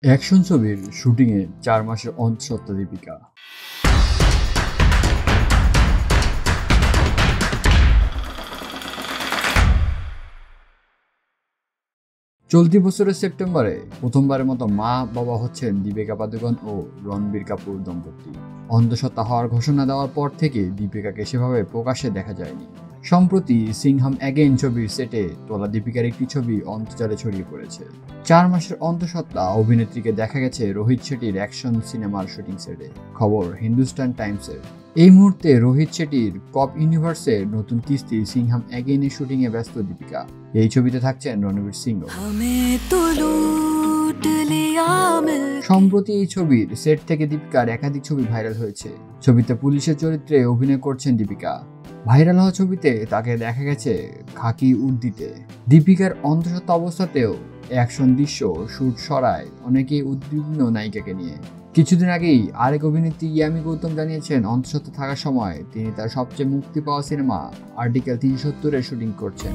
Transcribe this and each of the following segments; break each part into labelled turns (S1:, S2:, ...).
S1: Action ছবির শুটিংয়ে 4 মাসের অন্তঃসত্ত্বা দীপিকা। চলতি বছরের সেপ্টেম্বরে প্রথমবারের মতো মা বাবা হচ্ছেন দীপিকা পাদুকোন ও রণবীর কাপুর দম্পতি। অন্তঃসত্ত্বা হওয়ার ঘোষণা দেওয়ার পর থেকে দীপিকাকে সেভাবে প্রকাশ্যে দেখা যায়নি। সম্প্রতি সিংহাম অ্যাগেইন ছবির সেটে তোলা দীপিকার একটি ছবি অন্তর্জালে ছড়িয়ে পড়েছে। 4 মাসের অন্তঃসত্ত্বা অভিনেত্রীকে দেখা গেছে রোহিত শেট্টির অ্যাকশন সিনেমার শুটিং সেটে। খবর হিন্দুস্তান টাইমসের। এই মুহূর্তে রোহিত শেট্টির কপ ইউনিভার্সের নতুন কিস্তি সিংহাম অ্যাগেইনের শুটিং এ ব্যস্ত দীপিকা। এই ছবিতে থাকছেন রণবীর সিং। সম্প্রতি এই ছবির সেট থেকে দীপিকার একাধিক ছবি ভাইরাল হয়েছে। ছবিতে পুলিশের চরিত্রে অভিনয় করছেন দীপিকা। ভাইরাল হওয়া ছবিতে তাকে দেখা গেছে খাকি উর্দিতে। দীপিকার অন্তঃসত্ত্বা অবস্থাতেও অ্যাকশন দৃশ্য শুট সরায় অনেকেই উদ্বিগ্ন নায়িকাকে নিয়ে। কিছুদিন আগেই আরেক অভিনেত্রী ইয়ামি গৌতম জানিয়েছেন অন্তঃসত্ত্বা থাকার সময় তিনি তার সবচেয়ে মুক্তি পাওয়া সিনেমা আর্টিকেল 370-এর শুটিং করছেন।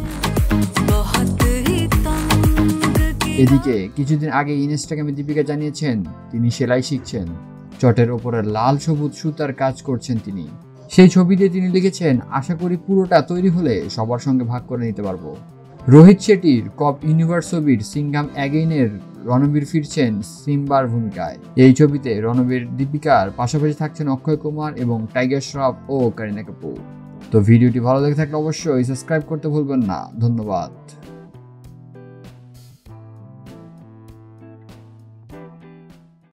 S1: এদিকে কিছুদিন আগে ইনস্টাগ্রামে দীপিকা জানিয়েছেন তিনি সেলাই শিখছেন। চটের ওপরে লাল সবুজ সুতার কাজ করছেন তিনি। সেই ছবিতে তিনি লিখেছেন, আশা করি পুরোটা তৈরি হলে সবার সঙ্গে ভাগ করে নিতে পারবো। রোহিত শেট্টির কপ ইউনিভার্স ছবির সিংহাম অ্যাগেইনের রণবীর ফিরছেন সিম্বার ভূমিকায়। এই ছবিতে রণবীর দীপিকার পাশাপাশি থাকছেন অক্ষয় কুমার এবং টাইগার শ্রফ ও কারিনা কাপুর। তো ভিডিওটি ভালো লেগে থাকলে অবশ্যই সাবস্ক্রাইব করতে ভুলবেন না। ধন্যবাদ।